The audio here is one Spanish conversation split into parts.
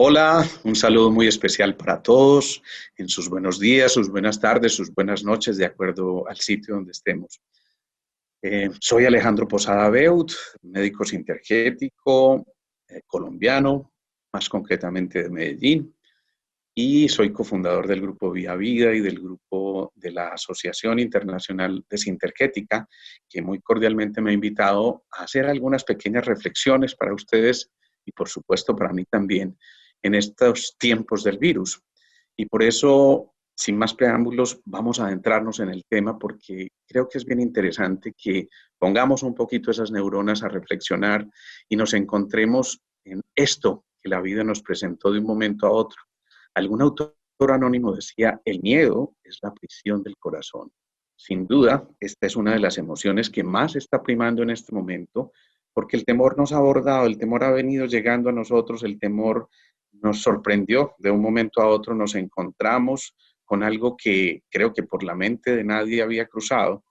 Hola, un saludo muy especial para todos en sus buenos días, sus buenas tardes, sus buenas noches, de acuerdo al sitio donde estemos. Soy Alejandro Posada Beut, médico sintergético colombiano, más concretamente de Medellín, y soy cofundador del grupo Vía Vida y del grupo de la Asociación Internacional de Sintergética, que muy cordialmente me ha invitado a hacer algunas pequeñas reflexiones para ustedes y por supuesto para mí también en estos tiempos del virus. Y por eso, sin más preámbulos, vamos a adentrarnos en el tema porque creo que es bien interesante que pongamos un poquito esas neuronas a reflexionar y nos encontremos en esto que la vida nos presentó de un momento a otro. Algún autor anónimo decía, el miedo es la prisión del corazón. Sin duda, esta es una de las emociones que más está primando en este momento, porque el temor nos ha abordado, el temor ha venido llegando a nosotros, el temor nos sorprendió, de un momento a otro nos encontramos con algo que creo que por la mente de nadie había cruzado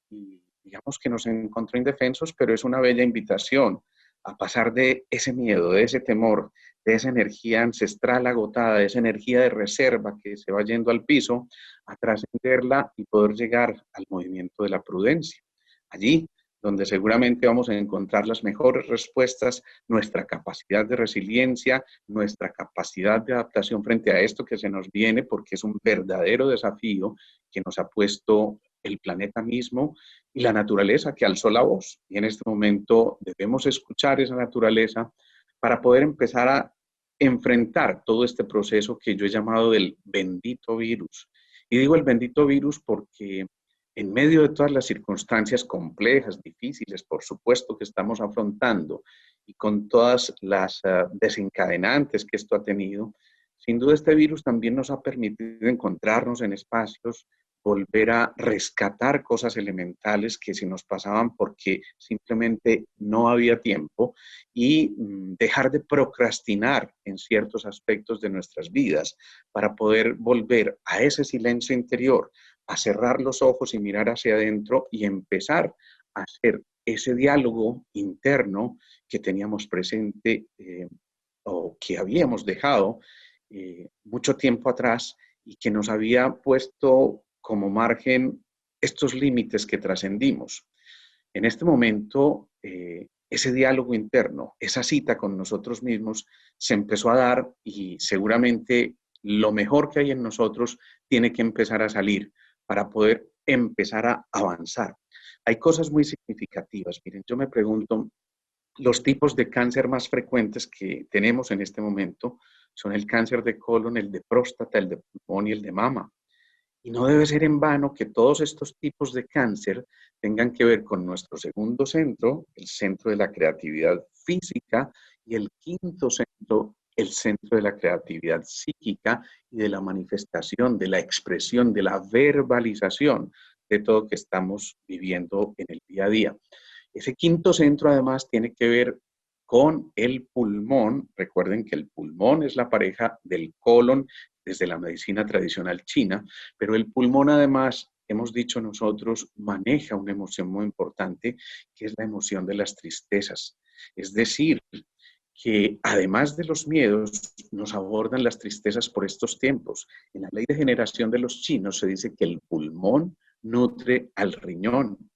y digamos que nos encontró indefensos, pero es una bella invitación a pasar de ese miedo, de ese temor, de esa energía ancestral agotada, de esa energía de reserva que se va yendo al piso, a trascenderla y poder llegar al movimiento de la prudencia. Allí donde seguramente vamos a encontrar las mejores respuestas, nuestra capacidad de resiliencia, nuestra capacidad de adaptación frente a esto que se nos viene, porque es un verdadero desafío que nos ha puesto el planeta mismo y la naturaleza que alzó la voz. Y en este momento debemos escuchar esa naturaleza para poder empezar a enfrentar todo este proceso que yo he llamado del bendito virus. Y digo el bendito virus porque en medio de todas las circunstancias complejas, difíciles, por supuesto que estamos afrontando, y con todas las desencadenantes que esto ha tenido, sin duda este virus también nos ha permitido encontrarnos en espacios, volver a rescatar cosas elementales que se nos pasaban porque simplemente no había tiempo y dejar de procrastinar en ciertos aspectos de nuestras vidas para poder volver a ese silencio interior, a cerrar los ojos y mirar hacia adentro y empezar a hacer ese diálogo interno que teníamos presente o que habíamos dejado mucho tiempo atrás y que nos había puesto como margen estos límites que trascendimos. En este momento, ese diálogo interno, esa cita con nosotros mismos se empezó a dar y seguramente lo mejor que hay en nosotros tiene que empezar a salir para poder empezar a avanzar. Hay cosas muy significativas. Miren, yo me pregunto, los tipos de cáncer más frecuentes que tenemos en este momento son el cáncer de colon, el de próstata, el de pulmón y el de mama. Y no debe ser en vano que todos estos tipos de cáncer tengan que ver con nuestro segundo centro, el centro de la creatividad física, y el quinto centro, el centro de la creatividad psíquica y de la manifestación, de la expresión, de la verbalización de todo lo que estamos viviendo en el día a día. Ese quinto centro además tiene que ver con el pulmón. Recuerden que el pulmón es la pareja del colon desde la medicina tradicional china, pero el pulmón además, hemos dicho nosotros, maneja una emoción muy importante, que es la emoción de las tristezas. Es decir, que además de los miedos, nos abordan las tristezas por estos tiempos. En la ley de generación de los chinos se dice que el pulmón nutre al riñón,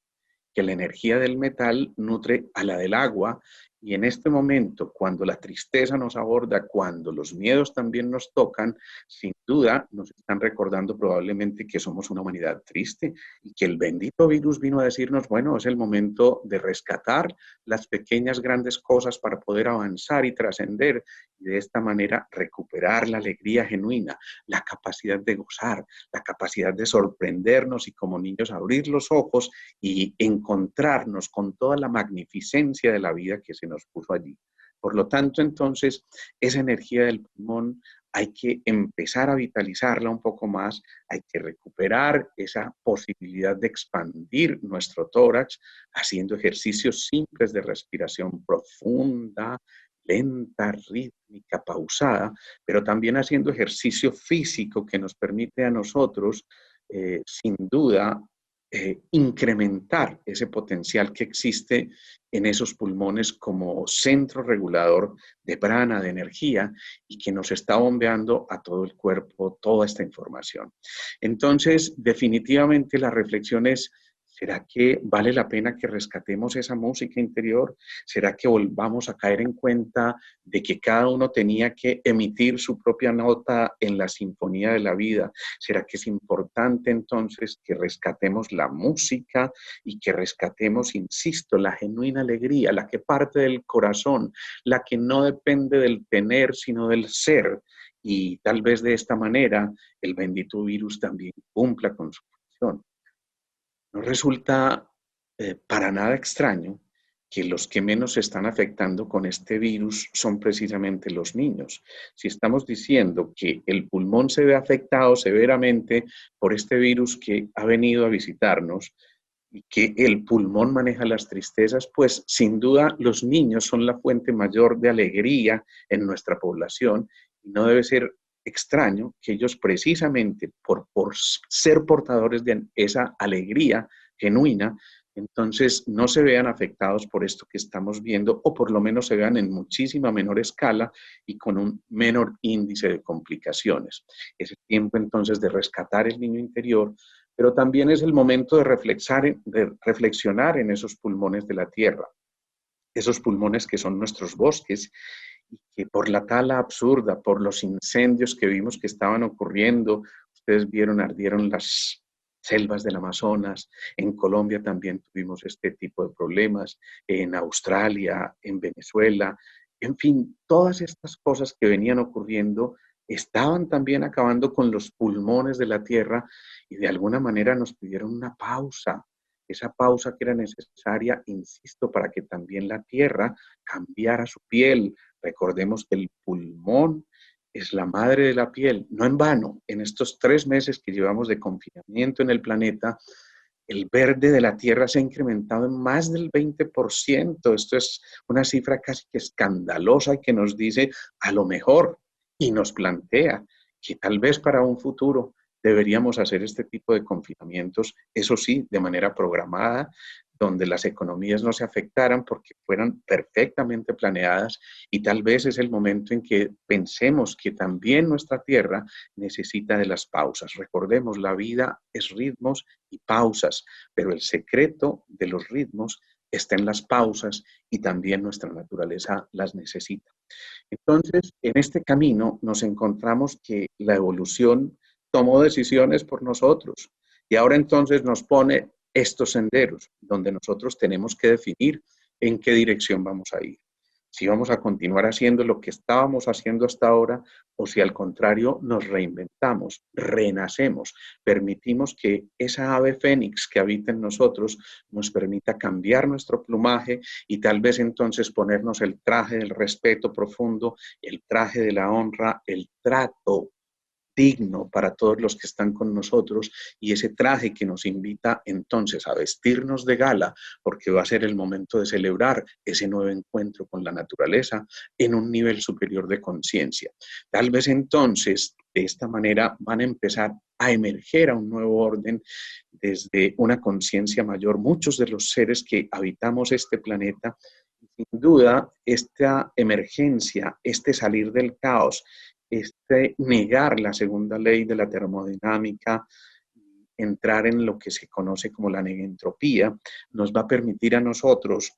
que la energía del metal nutre a la del agua, y en este momento, cuando la tristeza nos aborda, cuando los miedos también nos tocan, sin duda nos están recordando probablemente que somos una humanidad triste y que el bendito virus vino a decirnos, bueno, es el momento de rescatar las pequeñas grandes cosas para poder avanzar y trascender y de esta manera recuperar la alegría genuina, la capacidad de gozar, la capacidad de sorprendernos y como niños abrir los ojos y encontrarnos con toda la magnificencia de la vida que se nos puso allí. Por lo tanto, entonces, esa energía del pulmón hay que empezar a vitalizarla un poco más, hay que recuperar esa posibilidad de expandir nuestro tórax haciendo ejercicios simples de respiración profunda, lenta, rítmica, pausada, pero también haciendo ejercicio físico que nos permite a nosotros, sin duda, incrementar ese potencial que existe en esos pulmones como centro regulador de prana, de energía, y que nos está bombeando a todo el cuerpo toda esta información. Entonces, definitivamente la reflexión es: ¿será que vale la pena que rescatemos esa música interior? ¿Será que volvamos a caer en cuenta de que cada uno tenía que emitir su propia nota en la sinfonía de la vida? ¿Será que es importante entonces que rescatemos la música y que rescatemos, insisto, la genuina alegría, la que parte del corazón, la que no depende del tener, sino del ser? Y tal vez de esta manera el bendito virus también cumpla con su función. No resulta para nada extraño que los que menos se están afectando con este virus son precisamente los niños. Si estamos diciendo que el pulmón se ve afectado severamente por este virus que ha venido a visitarnos y que el pulmón maneja las tristezas, pues sin duda los niños son la fuente mayor de alegría en nuestra población, y no debe ser extraño que ellos precisamente por ser portadores de esa alegría genuina, entonces no se vean afectados por esto que estamos viendo, o por lo menos se vean en muchísima menor escala y con un menor índice de complicaciones. Es el tiempo entonces de rescatar el niño interior, pero también es el momento de reflexionar en esos pulmones de la tierra, esos pulmones que son nuestros bosques, y que por la tala absurda, por los incendios que vimos que estaban ocurriendo, ustedes vieron, ardieron las selvas del Amazonas. En Colombia también tuvimos este tipo de problemas, en Australia, en Venezuela, en fin, todas estas cosas que venían ocurriendo estaban también acabando con los pulmones de la tierra, y de alguna manera nos pidieron una pausa, esa pausa que era necesaria, insisto, para que también la tierra cambiara su piel. Recordemos que el pulmón es la madre de la piel. No en vano, en estos 3 meses que llevamos de confinamiento en el planeta, el verde de la tierra se ha incrementado en más del 20%. Esto es una cifra casi que escandalosa, y que nos dice a lo mejor, y nos plantea que tal vez para un futuro deberíamos hacer este tipo de confinamientos, eso sí, de manera programada, donde las economías no se afectaran, porque fueran perfectamente planeadas, y tal vez es el momento en que pensemos que también nuestra tierra necesita de las pausas. Recordemos, la vida es ritmos y pausas, pero el secreto de los ritmos está en las pausas, y también nuestra naturaleza las necesita. Entonces, en este camino nos encontramos que la evolución tomó decisiones por nosotros, y ahora entonces nos pone estos senderos donde nosotros tenemos que definir en qué dirección vamos a ir. Si vamos a continuar haciendo lo que estábamos haciendo hasta ahora, o si al contrario nos reinventamos, renacemos, permitimos que esa ave fénix que habita en nosotros nos permita cambiar nuestro plumaje, y tal vez entonces ponernos el traje del respeto profundo, el traje de la honra, el trato digno para todos los que están con nosotros, y ese traje que nos invita entonces a vestirnos de gala, porque va a ser el momento de celebrar ese nuevo encuentro con la naturaleza en un nivel superior de conciencia. Tal vez entonces de esta manera van a empezar a emerger a un nuevo orden desde una conciencia mayor muchos de los seres que habitamos este planeta. Sin duda, esta emergencia, este salir del caos, este negar la segunda ley de la termodinámica, entrar en lo que se conoce como la negentropía, nos va a permitir a nosotros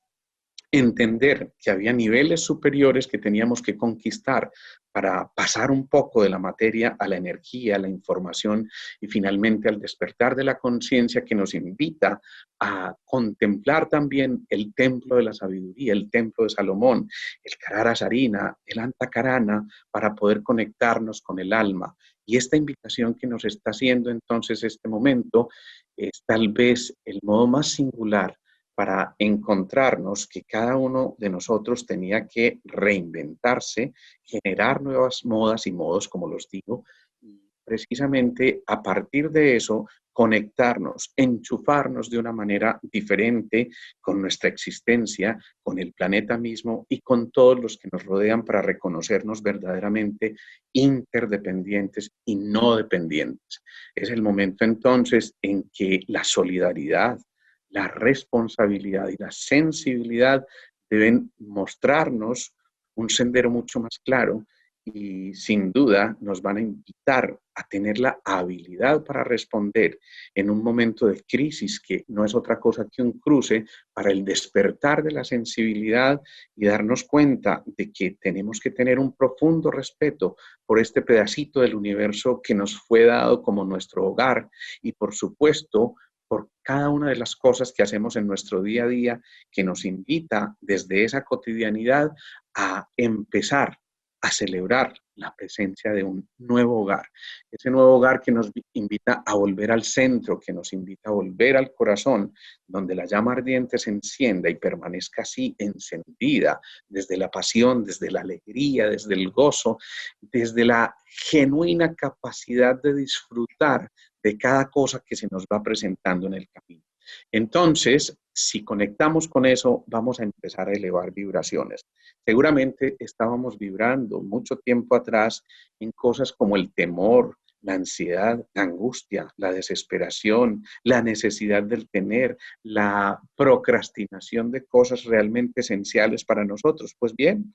entender que había niveles superiores que teníamos que conquistar para pasar un poco de la materia a la energía, a la información, y finalmente al despertar de la conciencia, que nos invita a contemplar también el templo de la sabiduría, el templo de Salomón, el Karara Sarina, el Antakarana, para poder conectarnos con el alma. Y esta invitación que nos está haciendo entonces este momento es tal vez el modo más singular para encontrarnos que cada uno de nosotros tenía que reinventarse, generar nuevas modas y modos, como los digo, y precisamente a partir de eso conectarnos, enchufarnos de una manera diferente con nuestra existencia, con el planeta mismo y con todos los que nos rodean para reconocernos verdaderamente interdependientes y no dependientes. Es el momento entonces en que la solidaridad, la responsabilidad y la sensibilidad deben mostrarnos un sendero mucho más claro y sin duda nos van a invitar a tener la habilidad para responder en un momento de crisis que no es otra cosa que un cruce para el despertar de la sensibilidad y darnos cuenta de que tenemos que tener un profundo respeto por este pedacito del universo que nos fue dado como nuestro hogar y por supuesto por cada una de las cosas que hacemos en nuestro día a día que nos invita desde esa cotidianidad a empezar a celebrar la presencia de un nuevo hogar. Ese nuevo hogar que nos invita a volver al centro, que nos invita a volver al corazón, donde la llama ardiente se encienda y permanezca así encendida, desde la pasión, desde la alegría, desde el gozo, desde la genuina capacidad de disfrutar de cada cosa que se nos va presentando en el camino. Entonces, si conectamos con eso, vamos a empezar a elevar vibraciones. Seguramente estábamos vibrando mucho tiempo atrás en cosas como el temor, la ansiedad, la angustia, la desesperación, la necesidad del tener, la procrastinación de cosas realmente esenciales para nosotros. Pues bien,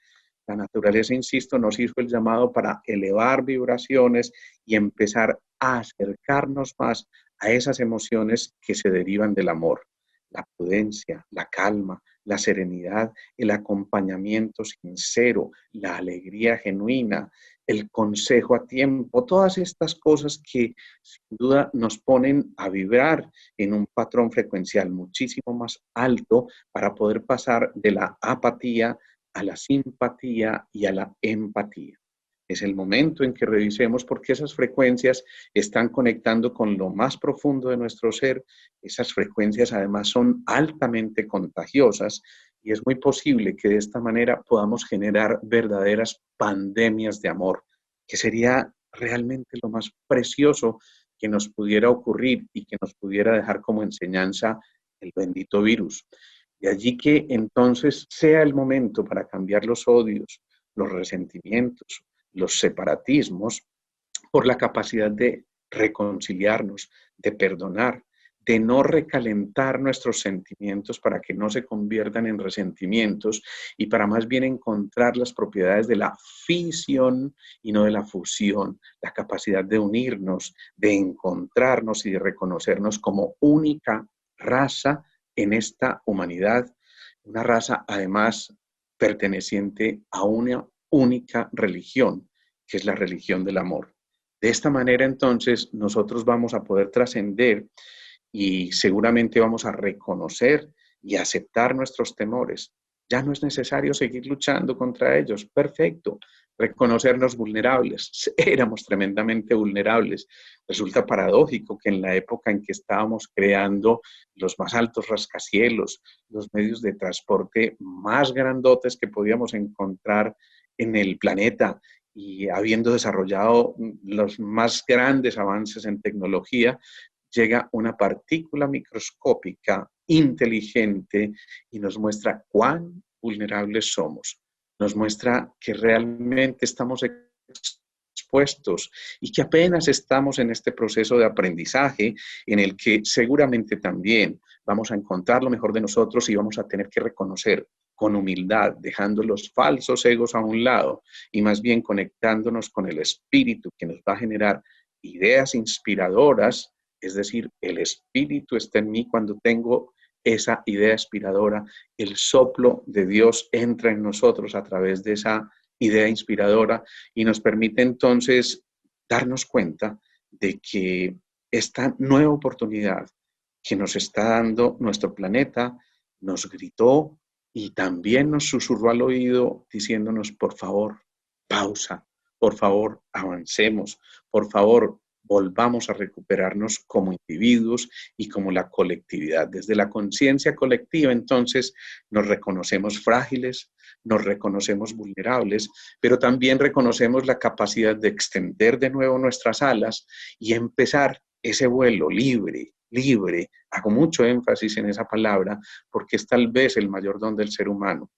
la naturaleza, insisto, nos hizo el llamado para elevar vibraciones y empezar a acercarnos más a esas emociones que se derivan del amor. La prudencia, la calma, la serenidad, el acompañamiento sincero, la alegría genuina, el consejo a tiempo, todas estas cosas que sin duda nos ponen a vibrar en un patrón frecuencial muchísimo más alto para poder pasar de la apatía a la simpatía y a la empatía. Es el momento en que revisemos por qué esas frecuencias están conectando con lo más profundo de nuestro ser. Esas frecuencias además son altamente contagiosas y es muy posible que de esta manera podamos generar verdaderas pandemias de amor, que sería realmente lo más precioso que nos pudiera ocurrir y que nos pudiera dejar como enseñanza el bendito virus. De allí que entonces sea el momento para cambiar los odios, los resentimientos, los separatismos, por la capacidad de reconciliarnos, de perdonar, de no recalentar nuestros sentimientos para que no se conviertan en resentimientos y para más bien encontrar las propiedades de la fisión y no de la fusión, la capacidad de unirnos, de encontrarnos y de reconocernos como única raza en esta humanidad, una raza además perteneciente a una única religión, que es la religión del amor. De esta manera, entonces, nosotros vamos a poder trascender y seguramente vamos a reconocer y aceptar nuestros temores. Ya no es necesario seguir luchando contra ellos. Perfecto. Reconocernos vulnerables. Éramos tremendamente vulnerables. Resulta paradójico que en la época en que estábamos creando los más altos rascacielos, los medios de transporte más grandotes que podíamos encontrar en el planeta y habiendo desarrollado los más grandes avances en tecnología, llega una partícula microscópica inteligente y nos muestra cuán vulnerables somos. Nos muestra que realmente estamos expuestos y que apenas estamos en este proceso de aprendizaje en el que seguramente también vamos a encontrar lo mejor de nosotros y vamos a tener que reconocer con humildad, dejando los falsos egos a un lado y más bien conectándonos con el espíritu que nos va a generar ideas inspiradoras. Es decir, el espíritu está en mí cuando tengo esa idea inspiradora, el soplo de Dios entra en nosotros a través de esa idea inspiradora y nos permite entonces darnos cuenta de que esta nueva oportunidad que nos está dando nuestro planeta nos gritó y también nos susurró al oído diciéndonos, por favor, pausa, por favor, avancemos, por favor, volvamos a recuperarnos como individuos y como la colectividad. Desde la conciencia colectiva, entonces, nos reconocemos frágiles, nos reconocemos vulnerables, pero también reconocemos la capacidad de extender de nuevo nuestras alas y empezar ese vuelo libre, libre. Hago mucho énfasis en esa palabra porque es tal vez el mayor don del ser humano,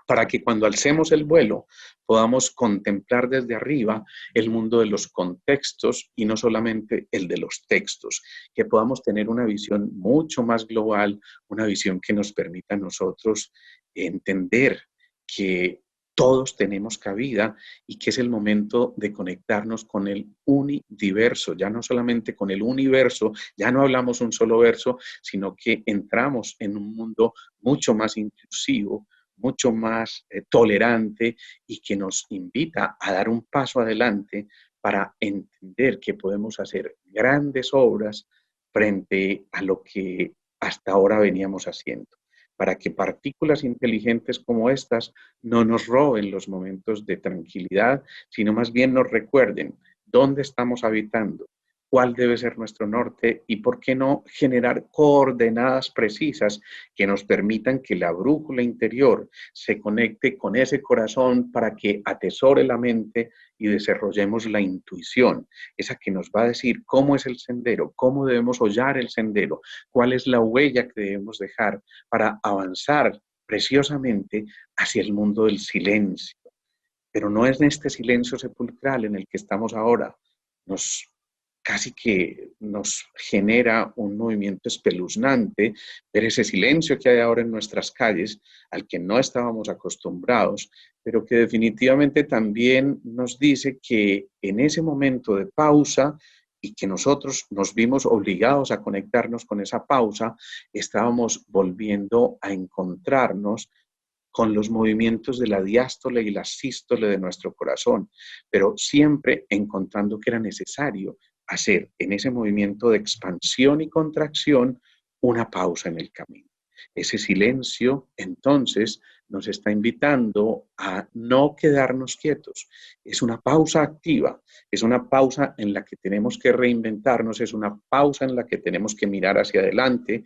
para que cuando alcemos el vuelo podamos contemplar desde arriba el mundo de los contextos y no solamente el de los textos, que podamos tener una visión mucho más global, una visión que nos permita a nosotros entender que todos tenemos cabida y que es el momento de conectarnos con el universo, ya no solamente con el universo, ya no hablamos un solo verso, sino que entramos en un mundo mucho más inclusivo, mucho más tolerante y que nos invita a dar un paso adelante para entender que podemos hacer grandes obras frente a lo que hasta ahora veníamos haciendo, para que partículas inteligentes como estas no nos roben los momentos de tranquilidad, sino más bien nos recuerden dónde estamos habitando, cuál debe ser nuestro norte y por qué no generar coordenadas precisas que nos permitan que la brújula interior se conecte con ese corazón para que atesore la mente y desarrollemos la intuición, esa que nos va a decir cómo es el sendero, cómo debemos hollar el sendero, cuál es la huella que debemos dejar para avanzar preciosamente hacia el mundo del silencio. Pero no es en este silencio sepulcral en el que estamos ahora. Nos casi que nos genera un movimiento espeluznante ver ese silencio que hay ahora en nuestras calles, al que no estábamos acostumbrados, pero que definitivamente también nos dice que en ese momento de pausa y que nosotros nos vimos obligados a conectarnos con esa pausa, estábamos volviendo a encontrarnos con los movimientos de la diástole y la sístole de nuestro corazón, pero siempre encontrando que era necesario hacer en ese movimiento de expansión y contracción una pausa en el camino. Ese silencio, entonces, nos está invitando a no quedarnos quietos. Es una pausa activa, es una pausa en la que tenemos que reinventarnos, es una pausa en la que tenemos que mirar hacia adelante,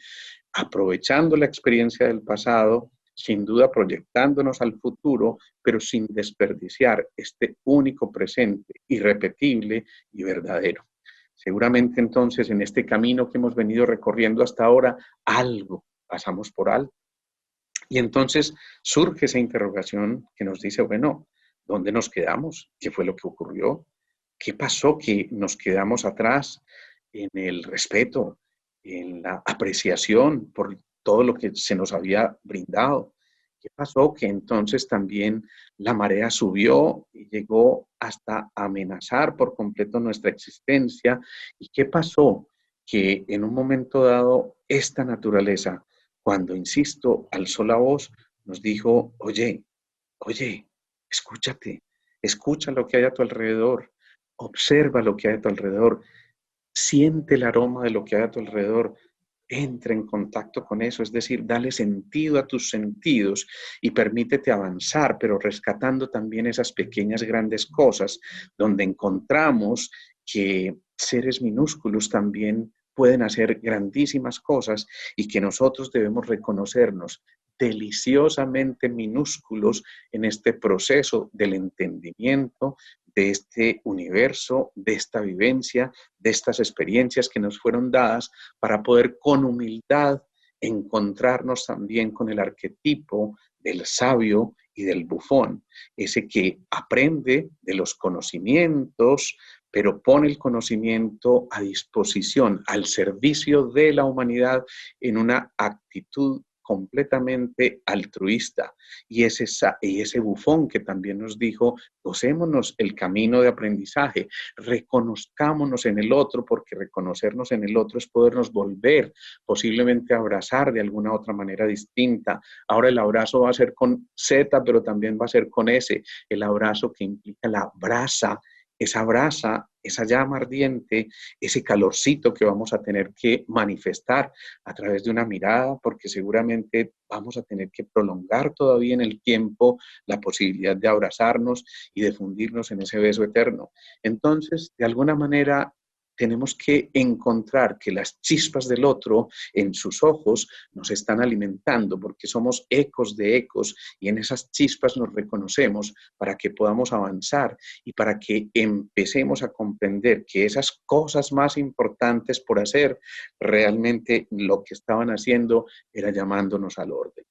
aprovechando la experiencia del pasado, sin duda proyectándonos al futuro, pero sin desperdiciar este único presente, irrepetible y verdadero. Seguramente entonces en este camino que hemos venido recorriendo hasta ahora, algo pasamos por alto. Y entonces surge esa interrogación que nos dice, bueno, ¿dónde nos quedamos? ¿Qué fue lo que ocurrió? ¿Qué pasó que nos quedamos atrás en el respeto, en la apreciación por todo lo que se nos había brindado? ¿Qué pasó? Que entonces también la marea subió y llegó hasta amenazar por completo nuestra existencia. ¿Y qué pasó? Que en un momento dado esta naturaleza, cuando, insisto, alzó la voz, nos dijo, oye, oye, escúchate, escucha lo que hay a tu alrededor, observa lo que hay a tu alrededor, siente el aroma de lo que hay a tu alrededor, entra en contacto con eso, es decir, dale sentido a tus sentidos y permítete avanzar, pero rescatando también esas pequeñas grandes cosas donde encontramos que seres minúsculos también pueden hacer grandísimas cosas y que nosotros debemos reconocernos deliciosamente minúsculos en este proceso del entendimiento de este universo, de esta vivencia, de estas experiencias que nos fueron dadas para poder con humildad encontrarnos también con el arquetipo del sabio y del bufón, ese que aprende de los conocimientos, pero pone el conocimiento a disposición, al servicio de la humanidad en una actitud completamente altruista. Y ese bufón que también nos dijo, gocémonos el camino de aprendizaje, reconozcámonos en el otro, porque reconocernos en el otro es podernos volver posiblemente a abrazar de alguna otra manera distinta. Ahora el abrazo va a ser con Z, pero también va a ser con S, el abrazo que implica la brasa, esa llama ardiente, ese calorcito que vamos a tener que manifestar a través de una mirada, porque seguramente vamos a tener que prolongar todavía en el tiempo la posibilidad de abrazarnos y de fundirnos en ese beso eterno. Entonces, de alguna manera, tenemos que encontrar que las chispas del otro en sus ojos nos están alimentando, porque somos ecos de ecos y en esas chispas nos reconocemos para que podamos avanzar y para que empecemos a comprender que esas cosas más importantes por hacer, realmente lo que estaban haciendo era llamándonos al orden.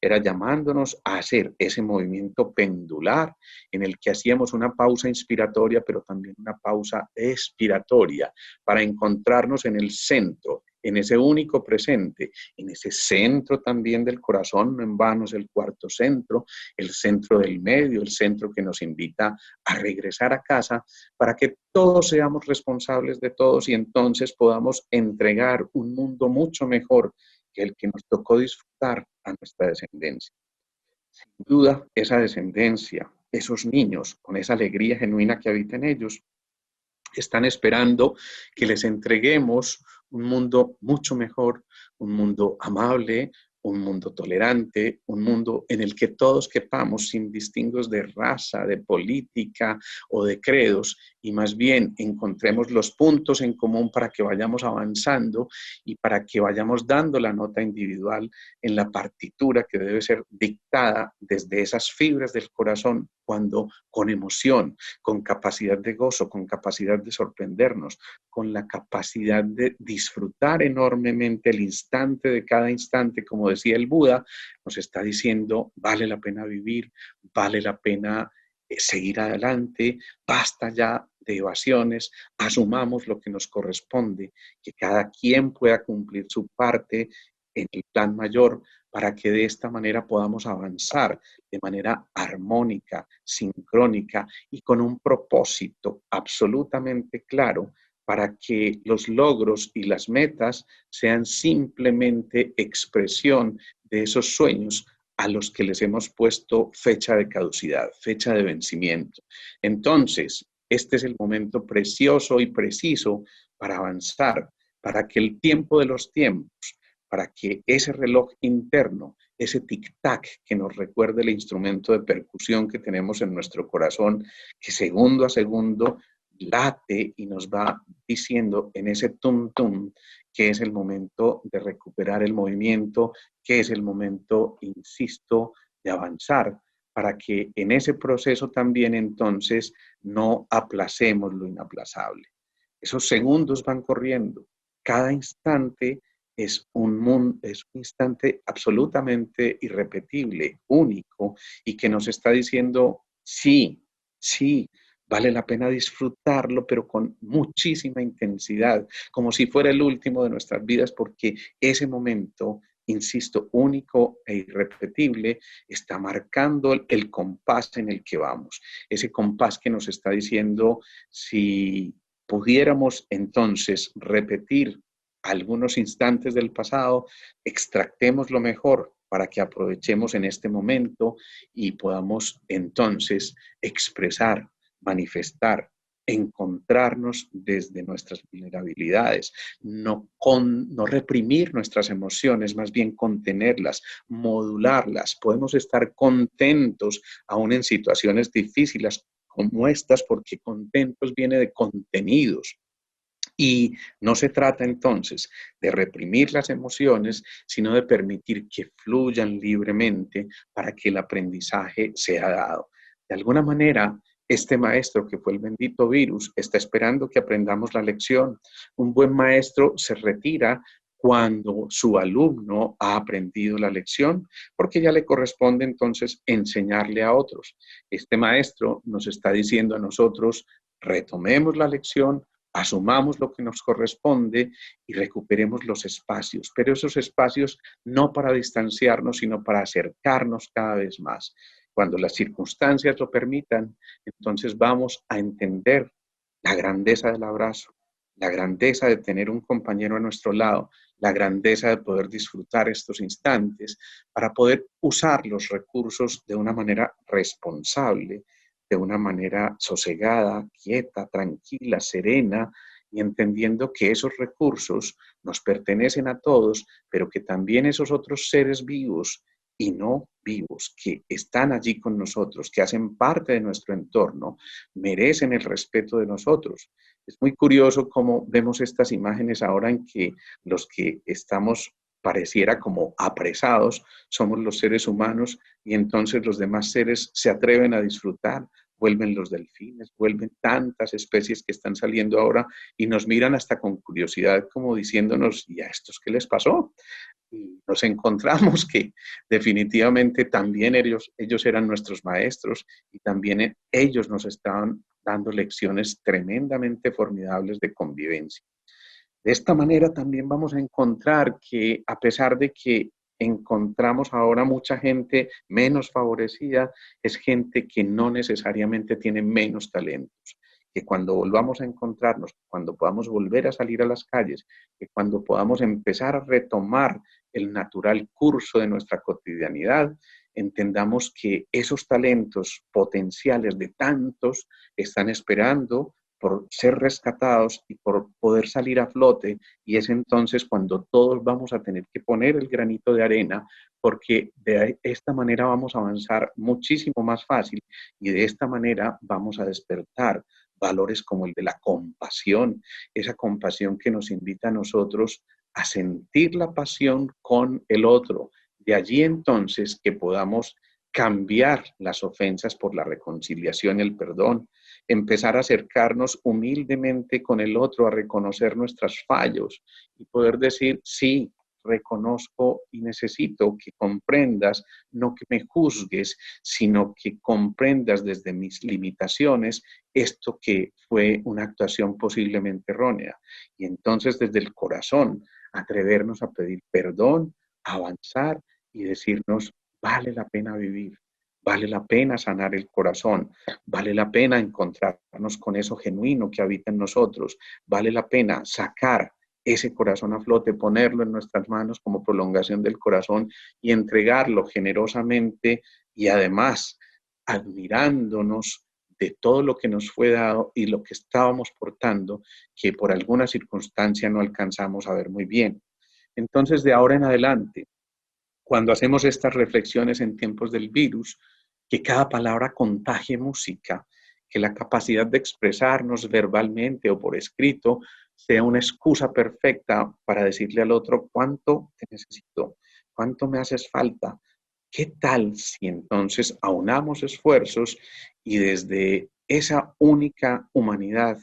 Era llamándonos a hacer ese movimiento pendular en el que hacíamos una pausa inspiratoria, pero también una pausa expiratoria, para encontrarnos en el centro, en ese único presente, en ese centro también del corazón. No en vano es el cuarto centro, el centro del medio, el centro que nos invita a regresar a casa, para que todos seamos responsables de todos y entonces podamos entregar un mundo mucho mejor que el que nos tocó disfrutar a nuestra descendencia. Sin duda, esa descendencia, esos niños, con esa alegría genuina que habita en ellos, están esperando que les entreguemos un mundo mucho mejor, un mundo amable, un mundo tolerante, un mundo en el que todos quepamos sin distingos de raza, de política o de credos, y más bien encontremos los puntos en común para que vayamos avanzando y para que vayamos dando la nota individual en la partitura que debe ser dictada desde esas fibras del corazón, cuando con emoción, con capacidad de gozo, con capacidad de sorprendernos, con la capacidad de disfrutar enormemente el instante de cada instante, como decía el Buda, nos está diciendo, vale la pena vivir, vale la pena seguir adelante, basta ya de evasiones, asumamos lo que nos corresponde, que cada quien pueda cumplir su parte en el plan mayor, para que de esta manera podamos avanzar de manera armónica, sincrónica y con un propósito absolutamente claro, para que los logros y las metas sean simplemente expresión de esos sueños a los que les hemos puesto fecha de caducidad, fecha de vencimiento. Entonces, este es el momento precioso y preciso para avanzar, para que el tiempo de los tiempos, para que ese reloj interno, ese tic-tac que nos recuerde el instrumento de percusión que tenemos en nuestro corazón, que segundo a segundo late y nos va diciendo en ese tum-tum que es el momento de recuperar el movimiento, que es el momento, insisto, de avanzar, para que en ese proceso también entonces no aplacemos lo inaplazable. Esos segundos van corriendo, cada instante es un instante absolutamente irrepetible, único, y que nos está diciendo, sí, sí, vale la pena disfrutarlo, pero con muchísima intensidad, como si fuera el último de nuestras vidas, porque ese momento, insisto, único e irrepetible, está marcando el compás en el que vamos. Ese compás que nos está diciendo, si pudiéramos entonces repetir algunos instantes del pasado, extractemos lo mejor para que aprovechemos en este momento y podamos entonces expresar, manifestar, encontrarnos desde nuestras vulnerabilidades, no reprimir nuestras emociones, más bien contenerlas, modularlas. Podemos estar contentos aún en situaciones difíciles como estas, porque contentos viene de contenidos. Y no se trata entonces de reprimir las emociones, sino de permitir que fluyan libremente para que el aprendizaje sea dado. De alguna manera, este maestro que fue el bendito virus está esperando que aprendamos la lección. Un buen maestro se retira cuando su alumno ha aprendido la lección, porque ya le corresponde entonces enseñarle a otros. Este maestro nos está diciendo a nosotros, retomemos la lección, asumamos lo que nos corresponde y recuperemos los espacios, pero esos espacios no para distanciarnos, sino para acercarnos cada vez más. Cuando las circunstancias lo permitan, entonces vamos a entender la grandeza del abrazo, la grandeza de tener un compañero a nuestro lado, la grandeza de poder disfrutar estos instantes para poder usar los recursos de una manera responsable, de una manera sosegada, quieta, tranquila, serena, y entendiendo que esos recursos nos pertenecen a todos, pero que también esos otros seres vivos y no vivos que están allí con nosotros, que hacen parte de nuestro entorno, merecen el respeto de nosotros. Es muy curioso cómo vemos estas imágenes ahora en que los que estamos pareciera como apresados somos los seres humanos y entonces los demás seres se atreven a disfrutar. Vuelven los delfines, vuelven tantas especies que están saliendo ahora y nos miran hasta con curiosidad como diciéndonos, ¿y a estos qué les pasó? Y nos encontramos que definitivamente también ellos eran nuestros maestros y también ellos nos estaban dando lecciones tremendamente formidables de convivencia. De esta manera también vamos a encontrar que a pesar de que encontramos ahora mucha gente menos favorecida, es gente que no necesariamente tiene menos talentos, que cuando volvamos a encontrarnos, cuando podamos volver a salir a las calles, que cuando podamos empezar a retomar el natural curso de nuestra cotidianidad, entendamos que esos talentos potenciales de tantos están esperando por ser rescatados y por poder salir a flote, y es entonces cuando todos vamos a tener que poner el granito de arena, porque de esta manera vamos a avanzar muchísimo más fácil y de esta manera vamos a despertar valores como el de la compasión, esa compasión que nos invita a nosotros a sentir la pasión con el otro. De allí entonces que podamos cambiar las ofensas por la reconciliación y el perdón, empezar a acercarnos humildemente con el otro, a reconocer nuestros fallos y poder decir, sí, reconozco y necesito que comprendas, no que me juzgues, sino que comprendas desde mis limitaciones esto que fue una actuación posiblemente errónea. Y entonces desde el corazón, atrevernos a pedir perdón, avanzar y decirnos, vale la pena vivir. Vale la pena sanar el corazón, vale la pena encontrarnos con eso genuino que habita en nosotros, vale la pena sacar ese corazón a flote, ponerlo en nuestras manos como prolongación del corazón y entregarlo generosamente y además admirándonos de todo lo que nos fue dado y lo que estábamos portando, que por alguna circunstancia no alcanzamos a ver muy bien. Entonces, de ahora en adelante, cuando hacemos estas reflexiones en tiempos del virus, que cada palabra contagie música, que la capacidad de expresarnos verbalmente o por escrito sea una excusa perfecta para decirle al otro cuánto te necesito, cuánto me haces falta. ¿Qué tal si entonces aunamos esfuerzos y desde esa única humanidad,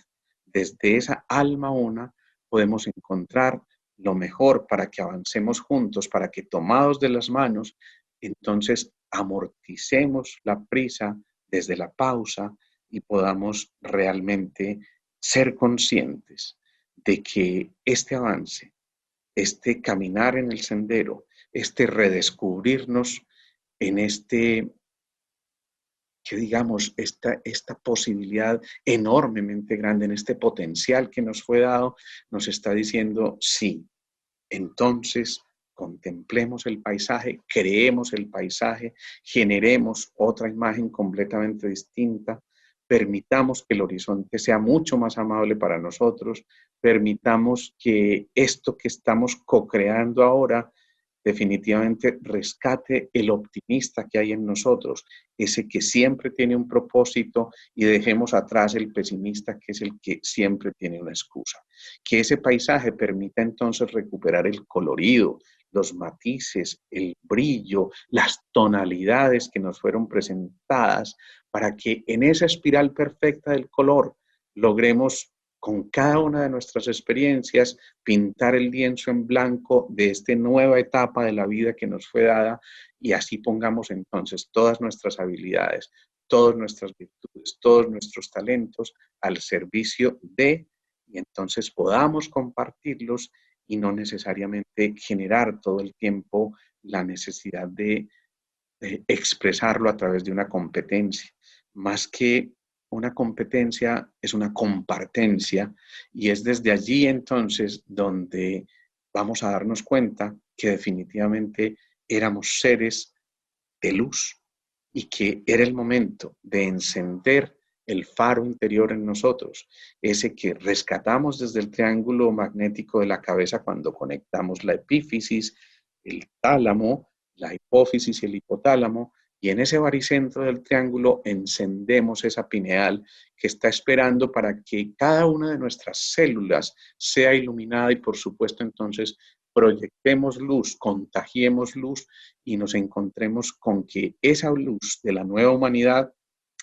desde esa alma una, podemos encontrar lo mejor para que avancemos juntos, para que tomados de las manos, entonces amorticemos la prisa desde la pausa y podamos realmente ser conscientes de que este avance, este caminar en el sendero, este redescubrirnos en que digamos, esta posibilidad enormemente grande, en este potencial que nos fue dado, nos está diciendo sí. Entonces, contemplemos el paisaje, creemos el paisaje, generemos otra imagen completamente distinta, permitamos que el horizonte sea mucho más amable para nosotros, permitamos que esto que estamos co-creando ahora definitivamente rescate el optimista que hay en nosotros, ese que siempre tiene un propósito, y dejemos atrás el pesimista que es el que siempre tiene una excusa. Que ese paisaje permita entonces recuperar el colorido, los matices, el brillo, las tonalidades que nos fueron presentadas, para que en esa espiral perfecta del color logremos con cada una de nuestras experiencias pintar el lienzo en blanco de esta nueva etapa de la vida que nos fue dada, y así pongamos entonces todas nuestras habilidades, todas nuestras virtudes, todos nuestros talentos al servicio de, y entonces podamos compartirlos y no necesariamente generar todo el tiempo la necesidad de expresarlo a través de una competencia. Más que una competencia, es una compartencia, y es desde allí entonces donde vamos a darnos cuenta que definitivamente éramos seres de luz y que era el momento de encender el faro interior en nosotros, ese que rescatamos desde el triángulo magnético de la cabeza cuando conectamos la epífisis, el tálamo, la hipófisis y el hipotálamo, y en ese baricentro del triángulo encendemos esa pineal que está esperando para que cada una de nuestras células sea iluminada y por supuesto entonces proyectemos luz, contagiemos luz y nos encontremos con que esa luz de la nueva humanidad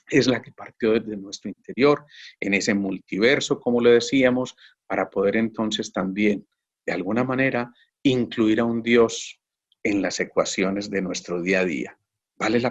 es la que partió desde nuestro interior, en ese multiverso, como le decíamos, para poder entonces también, de alguna manera, incluir a un Dios en las ecuaciones de nuestro día a día. Vale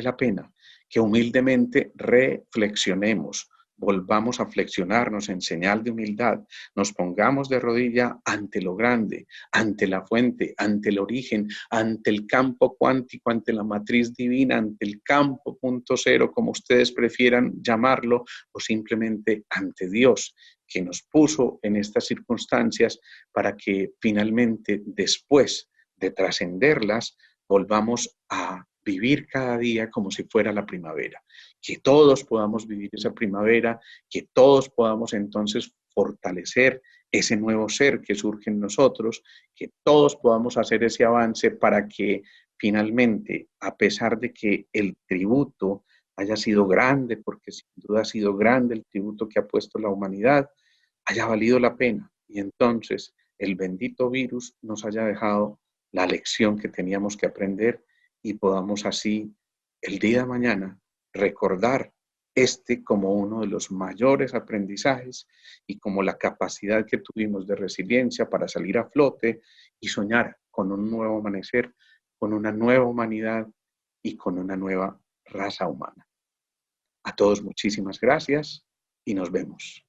la pena que humildemente reflexionemos, volvamos a flexionarnos en señal de humildad, nos pongamos de rodilla ante lo grande, ante la fuente, ante el origen, ante el campo cuántico, ante la matriz divina, ante el campo punto cero, como ustedes prefieran llamarlo, o simplemente ante Dios, que nos puso en estas circunstancias para que finalmente, después de trascenderlas, volvamos a vivir cada día como si fuera la primavera, que todos podamos vivir esa primavera, que todos podamos entonces fortalecer ese nuevo ser que surge en nosotros, que todos podamos hacer ese avance para que finalmente, a pesar de que el tributo haya sido grande, porque sin duda ha sido grande el tributo que ha puesto la humanidad, haya valido la pena y entonces el bendito virus nos haya dejado la lección que teníamos que aprender y podamos así el día de mañana recordar este como uno de los mayores aprendizajes y como la capacidad que tuvimos de resiliencia para salir a flote y soñar con un nuevo amanecer, con una nueva humanidad y con una nueva raza humana. A todos muchísimas gracias y nos vemos.